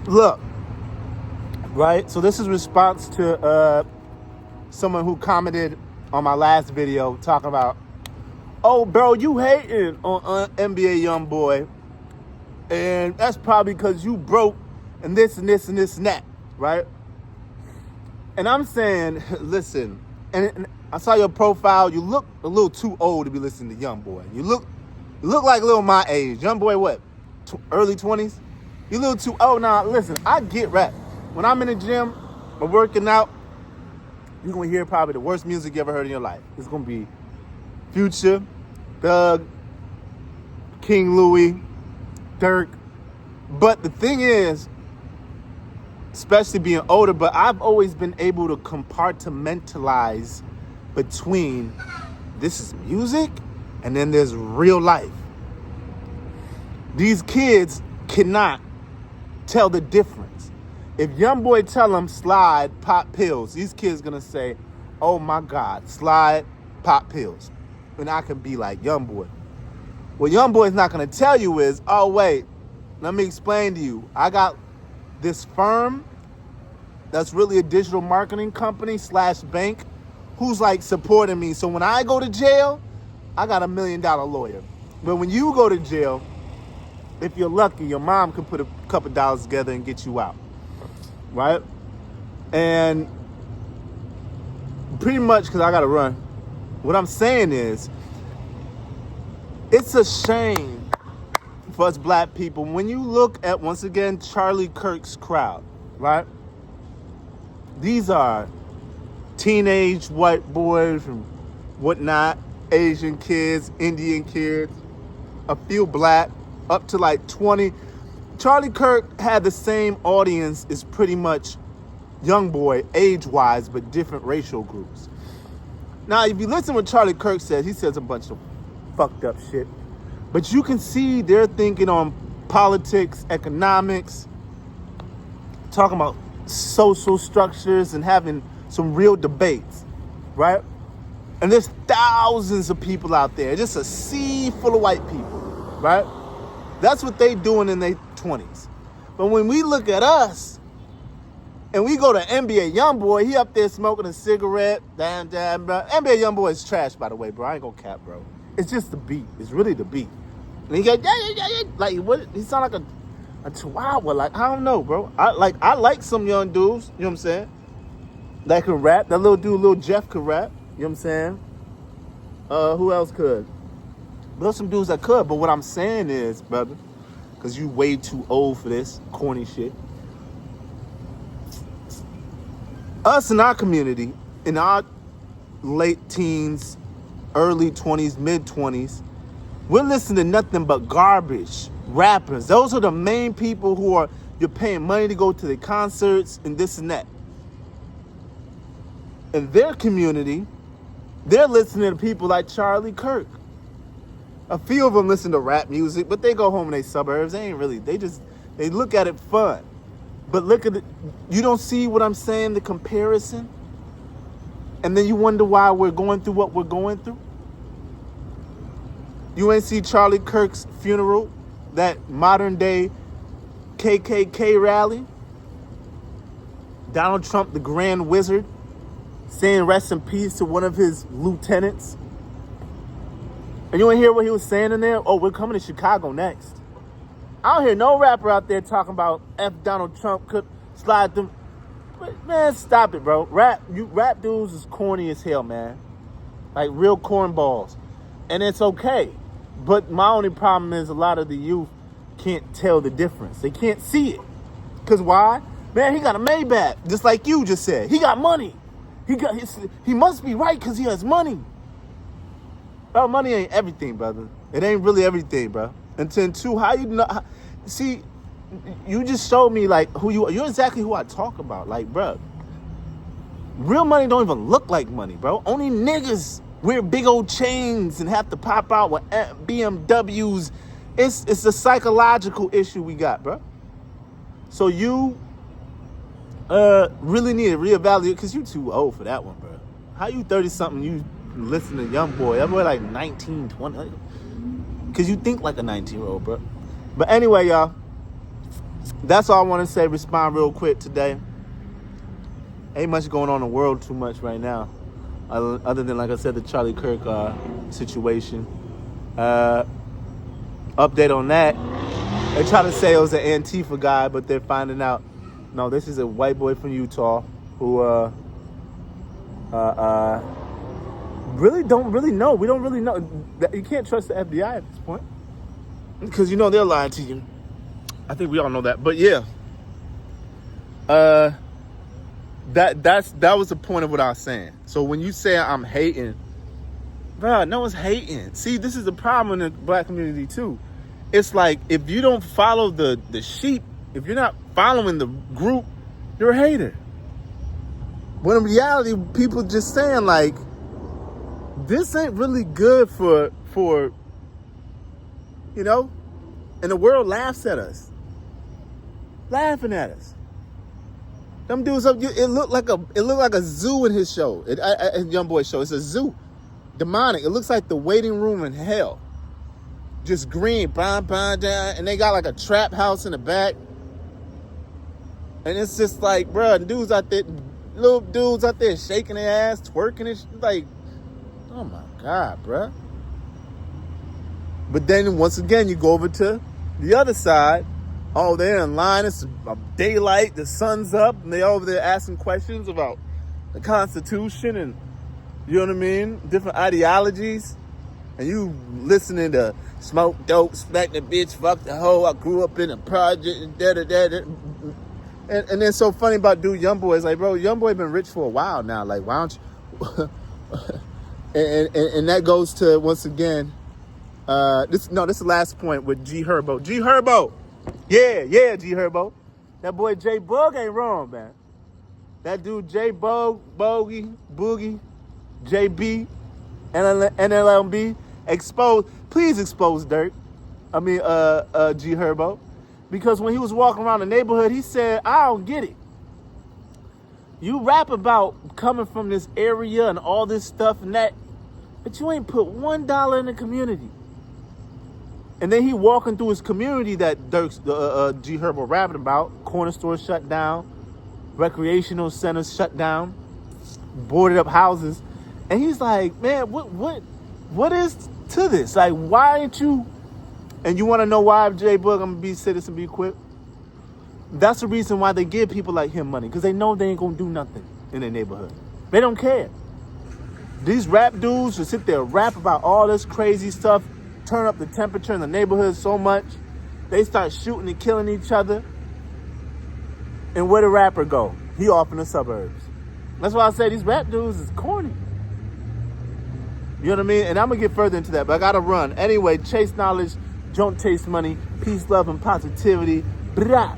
Look, right? So this is response to someone who commented on my last video talking about, oh, bro, you hating on NBA YoungBoy, and that's probably because you broke and this and this and this and that, right? And I'm saying, listen, and I saw your profile. You look a little too old to be listening to YoungBoy. You look like a little my age. YoungBoy, what? Early 20s? You a little too old. Now, listen, I get rap. When I'm in the gym or working out, you're going to hear probably the worst music you ever heard in your life. It's going to be Future, Thug, King Louis, Dirk. But the thing is, especially being older, but I've always been able to compartmentalize between this is music and then there's real life. These kids cannot tell the difference. If YoungBoy tell them slide, pop pills, these kids gonna say, oh my God, slide, pop pills. And I can be like, YoungBoy. What YoungBoy's not gonna tell you is, oh wait, let me explain to you. I got this firm that's really a digital marketing company / bank who's like supporting me. So when I go to jail, I got $1 million lawyer. But when you go to jail, if you're lucky, your mom can put a couple dollars together and get you out, right? And pretty much, because I got to run, what I'm saying is, it's a shame for us black people when you look at, once again, Charlie Kirk's crowd, right? These are teenage white boys and whatnot, Asian kids, Indian kids, a few black, up to like 20. Charlie Kirk had the same audience as pretty much YoungBoy, age-wise, but different racial groups. Now, if you listen to what Charlie Kirk says, he says a bunch of fucked up shit. But you can see they're thinking on politics, economics, talking about social structures and having some real debates, right? And there's thousands of people out there, just a sea full of white people, right? That's what they doing in their 20s. But when we look at us and we go to NBA YoungBoy, he up there smoking a cigarette. Damn, bro. NBA YoungBoy is trash, by the way, bro. I ain't gonna cap, bro. It's just the beat. It's really the beat. And he goes, yeah. Like, what? He sound like a chihuahua. Like, I don't know, bro. I like some young dudes, you know what I'm saying, that can rap. That little dude, little Jeff, could rap. You know what I'm saying? Who else could? There's some dudes that could, but what I'm saying is, brother, because you way too old for this corny shit. Us in our community, in our late teens, early 20s, mid 20s, we're listening to nothing but garbage rappers. Those are the main people who you're paying money to go to the concerts and this and that. In their community, they're listening to people like Charlie Kirk. A few of them listen to rap music, but they go home in their suburbs. They ain't really, they look at it fun. But look at it, you don't see what I'm saying, the comparison? And then you wonder why we're going through what we're going through? You ain't see Charlie Kirk's funeral, that modern day KKK rally? Donald Trump, the Grand Wizard, saying rest in peace to one of his lieutenants. And you ain't hear what he was saying in there? Oh, we're coming to Chicago next. I don't hear no rapper out there talking about F Donald Trump could slide them. But man, stop it, bro. Rap dudes is corny as hell, man. Like real cornballs. And it's okay. But my only problem is a lot of the youth can't tell the difference. They can't see it. Because why? Man, he got a Maybach, just like you just said. He got money. He must be right because he has money. Bro, money ain't everything, brother. It ain't really everything, bro. And then two, how you know? See, you just showed me like who you are. You're exactly who I talk about. Like, bro, real money don't even look like money, bro. Only niggas wear big old chains and have to pop out with BMWs. It's a psychological issue we got, bro. So you really need to reevaluate because you too old for that one, bro. How you 30-something, you listen to YoungBoy? That boy like 19, 20. Because you think like a 19-year-old, bro. But anyway, y'all, That's all I want to say. Respond real quick today. Ain't much going on in the world too much right now, other than, like I said, the Charlie Kirk situation. Update on that. They try to say it was an Antifa guy, but they're finding out, no, this is a white boy from Utah who really don't really know. We don't really know. You can't trust the FBI at this point because you know they're lying to you. I think we all know that. But yeah, that was the point of what I was saying. So when you say I'm hating, bro, no one's hating. See, this is the problem in the black community too. It's like if you don't follow the sheep, if you're not following the group, you're a hater. When in reality, people just saying like, this ain't really good for you know, and the world laughs at us, laughing at us. Them dudes up, it looked like a zoo in his show, Young Boy show. It's a zoo, demonic. It looks like the waiting room in hell. Just green, down, and they got like a trap house in the back. And it's just like, bro, dudes out there, little dudes out there shaking their ass, twerking and shit. Like, oh my God, bro. But then once again, you go over to the other side. Oh, they're in line. It's daylight. The sun's up. And they're over there asking questions about the Constitution and, you know what I mean, different ideologies. And you listening to smoke dope, smack the bitch, fuck the hoe, I grew up in a project, and da-da-da-da. And then so funny about dude Young Boy is like, bro, Young Boy been rich for a while now. Like, why don't you? and that goes to, once again, this is the last point with G Herbo. G Herbo! Yeah, G Herbo. That boy J Bug ain't wrong, man. That dude J Bug, Boogie, JB, NLMB, please expose Dirk. I mean, G Herbo. Because when he was walking around the neighborhood, he said, I don't get it. You rap about coming from this area and all this stuff and that, but you ain't put $1 in the community. And then he walking through his community that Dirk's, G Herbo rapping about. Corner stores shut down. Recreational centers shut down. Boarded up houses. And he's like, man, what is to this? Like, why ain't you? And you want to know why, J Bug, I'm going to be citizen, be quick? That's the reason why they give people like him money. Because they know they ain't going to do nothing in their neighborhood. They don't care. These rap dudes just sit there and rap about all this crazy stuff, turn up the temperature in the neighborhood so much, they start shooting and killing each other. And where the rapper go? He off in the suburbs. That's why I say these rap dudes is corny. You know what I mean? And I'm going to get further into that, but I got to run. Anyway, chase knowledge, don't chase money. Peace, love, and positivity. Blah.